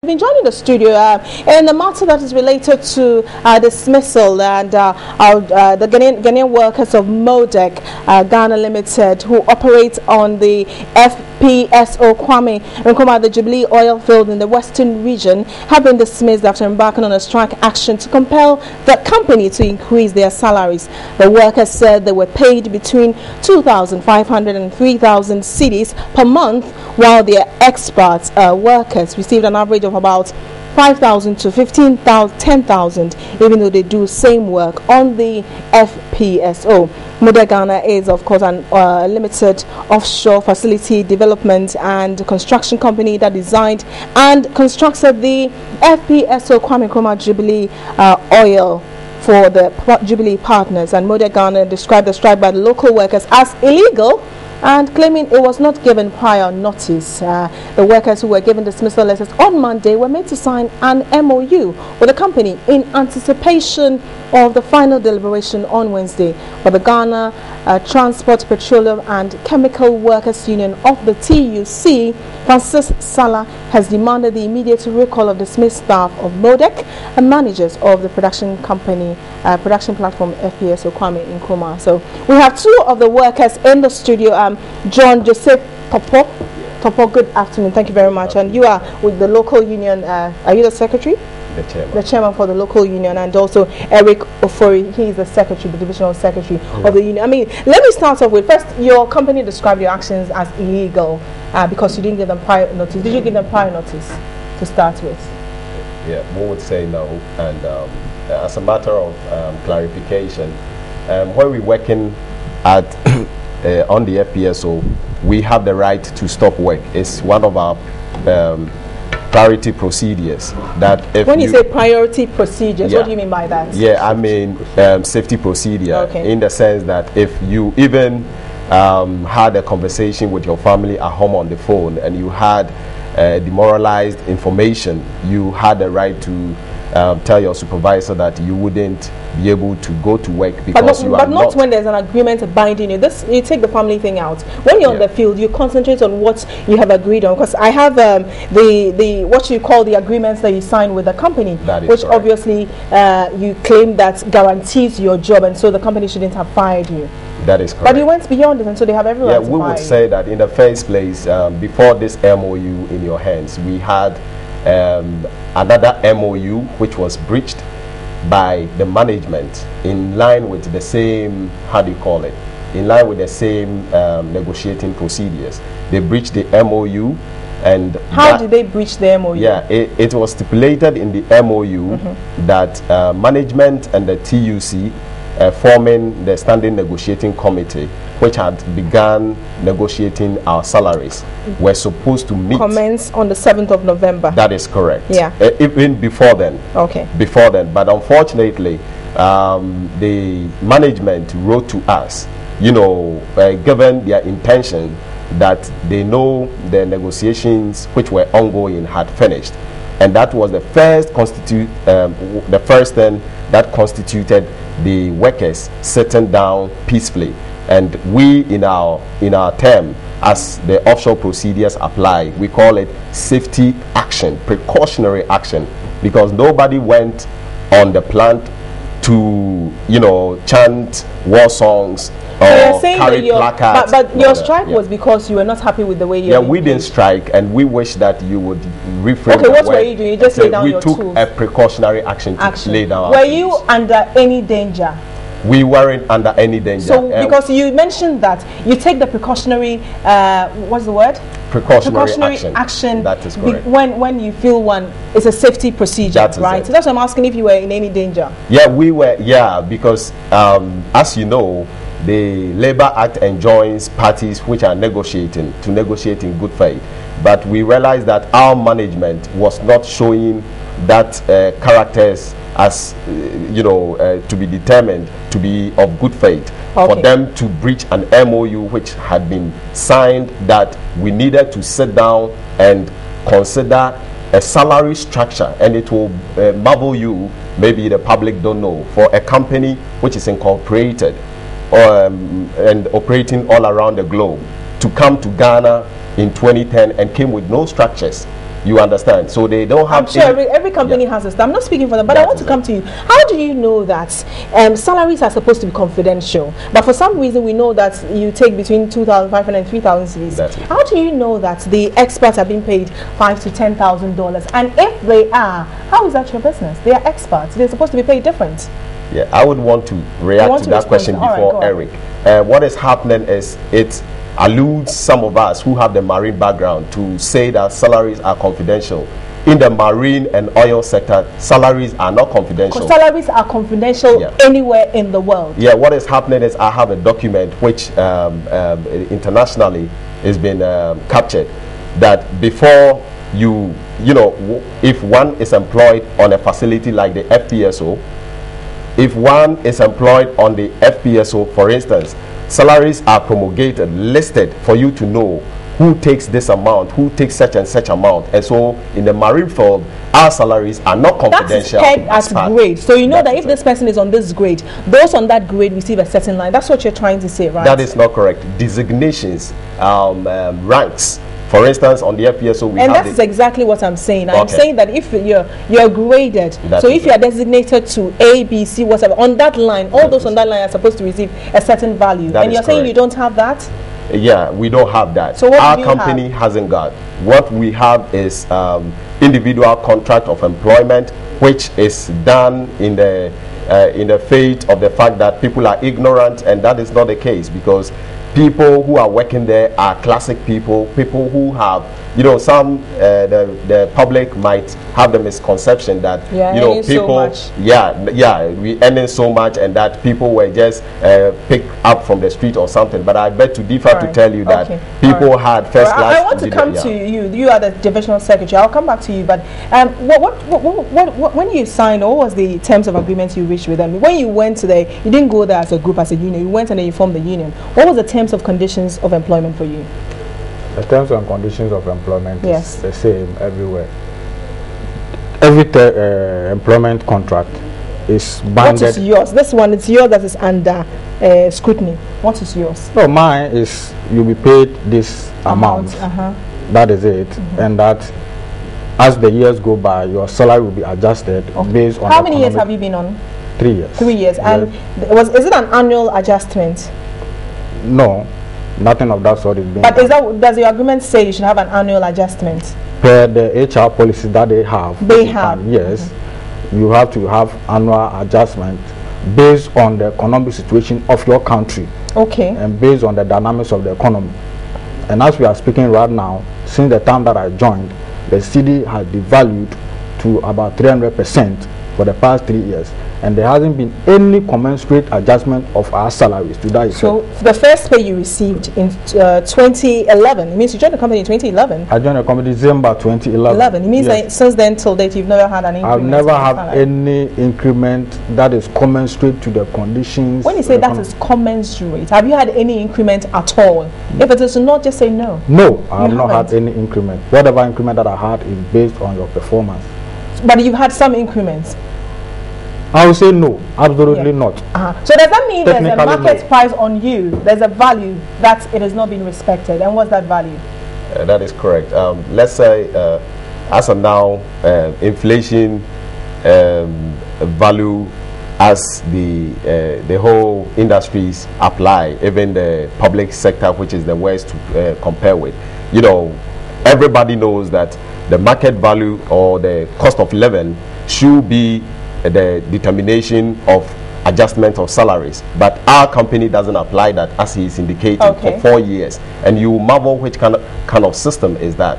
Been joining the studio in the matter that is related to dismissal and the Ghanaian workers of MODEC Ghana Limited, who operate on the FPSO Kwame Nkrumah, the Jubilee oil field in the western region, have been dismissed after embarking on a strike action to compel the company to increase their salaries. The workers said they were paid between 2,500 and 3,000 cedis per month, while their expert workers received an average of about 5,000 to 10,000, even though they do same work on the FPSO. MODEC Ghana is, of course, an limited offshore facility development and construction company that designed and constructed the FPSO Kwame Nkrumah Jubilee oil for the Jubilee partners. And MODEC Ghana described the strike by the local workers as illegal and claiming it was not given prior notice. The workers who were given dismissal letters on Monday were made to sign an MOU with the company in anticipation of the final deliberation on Wednesday. But the Ghana Transport, Petroleum and Chemical Workers Union of the TUC, Francis Salah, has demanded the immediate recall of dismissed staff of MODEC and managers of the production company, production platform FPSO Kwame Nkrumah. So we have two of the workers in the studio. John Joseph Topo, good afternoon. Thank you very much. And you are with the local union. Are you the secretary? The chairman for the local union, and also Eric Ofori. He is the secretary, the divisional secretary of the union. I mean, let me start off with first. Your company described your actions as illegal because you didn't give them prior notice. Did you give them prior notice to start with? Yeah, we would say no. And as a matter of clarification, when we're working at on the FPSO, we have the right to stop work. It's one of our priority procedures. That if when you say priority procedures, what do you mean by that? Yeah, I mean safety procedure, okay, in the sense that if you even had a conversation with your family at home on the phone and you had demoralized information, you had the right to tell your supervisor that you wouldn't be able to go to work because but not when there's an agreement binding you. This, you take the family thing out. When you're on the field, you concentrate on what you have agreed on. Because I have the what you call the agreements that you sign with the company, which correct, obviously you claim that guarantees your job, and so the company shouldn't have fired you. That is correct. But you went beyond it, and so they have every right to fire you. We would say that in the first place, before this MOU in your hands, we had another MOU which was breached by the management in line with the same, how do you call it, in line with the same negotiating procedures. They breached the MOU. And how did they breach the MOU? Yeah, it was stipulated in the MOU that management and the TUC forming the standing negotiating committee, which had begun negotiating our salaries, were supposed to meet. Commence on the 7th of November. That is correct. Yeah. Even before then. Okay. Before then. But unfortunately, the management wrote to us, you know, given their intention that they know the negotiations which were ongoing had finished. And that was the first thing that constituted the workers sitting down peacefully. And we, in our term, as the offshore procedures apply, we call it safety action, precautionary action, because nobody went on the plant to, you know, chant war songs or carry placards. But your strike was because you were not happy with the way you. Yeah, we didn't strike, and we wish that you would refrain. Okay, what were you doing? You just laid down your tools. We took a precautionary action to lay down. Were you under any danger? We weren't under any danger. So, because you mentioned that you take the precautionary, what's the word? Precautionary action. That is correct. When you feel one, it's a safety procedure, right? So that's why I'm asking if you were in any danger. Yeah, we were. Yeah, because as you know, the Labour Act enjoins parties which are negotiating to negotiate in good faith. But we realized that our management was not showing that characters as you know, to be determined to be of good faith, for them to breach an MOU which had been signed, that we needed to sit down and consider a salary structure. And it will marvel you, maybe the public don't know, for a company which is incorporated and operating all around the globe to come to Ghana in 2010 and came with no structures You understand? So they don't have. I'm sure every company has a I'm not speaking for them, but I want to come to you. How do you know that salaries are supposed to be confidential, but for some reason we know that you take between 2,500 and 3,000 cedis? How do you know that the experts are being paid $5,000 to $10,000? And if they are, how is that your business? They are experts. They're supposed to be paid different. Yeah, I would want to react to that question before Eric. What is happening is it alludes some of us who have the marine background to say that salaries are confidential. In the marine and oil sector, salaries are not confidential. Because salaries are confidential anywhere in the world. Yeah, what is happening is I have a document which internationally has been captured, that before you know, if one is employed on a facility like the FPSO, if one is employed on the FPSO, for instance, salaries are promulgated, listed for you to know who takes this amount, who takes such and such amount. And so in the marine field, our salaries are not confidential. That's pegged at grade. So you know that if this person is on this grade, those on that grade receive a certain line. That's what you're trying to say, right? That is not correct. Designations, ranks. For instance, on the FPSO, we and have that's exactly what I'm saying. I'm saying that if you're graded, so if you are designated to A, B, C, whatever, on that line, all those on that line are supposed to receive a certain value. And you're saying you don't have that? Yeah, we don't have that. So what our company hasn't got. What we have is individual contract of employment, which is done in the fate of the fact that people are ignorant, and that is not the case, because people who are working there are classic people who have, you know, some the public might have the misconception that you know, people we earning so much and that people were just picked up from the street or something. But I beg to differ to tell you that people had first class. I want to come to you. You are the divisional secretary. I'll come back to you. But what when you signed, what was the terms of agreement you reached with them? When you went there, you didn't go there as a group, as a union. You went and then you formed the union. What was the terms of conditions of employment for you? The terms and conditions of employment is the same everywhere. Every employment contract is binded. What is yours? This one, it's yours that is under scrutiny. What is yours? No, mine is you'll be paid this amount. That is it. And that as the years go by, your salary will be adjusted based on. How many years have you been on? 3 years. 3 years. And is it an annual adjustment? No, nothing of that sort is being. But does your agreement say you should have an annual adjustment? Per the HR policy that they have. They have. Yes, you have to have annual adjustment based on the economic situation of your country. Okay. And based on the dynamics of the economy. And as we are speaking right now, since the time that I joined, the cedi has devalued to about 300% for the past 3 years. And there hasn't been any commensurate adjustment of our salaries to that effect. So the first pay you received in 2011, it means you joined the company in 2011? I joined the company December 2011. It means that since then till date you've never had an increment? I've never had any increment that is commensurate to the conditions. When you say that is commensurate, have you had any increment at all? If it is not, just say no. No, I have not had any increment. Whatever increment that I had is based on your performance. But you've had some increments? I would say no, absolutely not. So does that mean there's a market price on you? There's a value that it is not being respected, and what's that value? That is correct. Let's say, as of now, inflation value as the whole industries apply, even the public sector, which is the worst to compare with. You know, everybody knows that the market value or the cost of living should be the determination of adjustment of salaries, but our company doesn't apply that, as he is indicating, for 4 years, and you marvel which kind of system is that.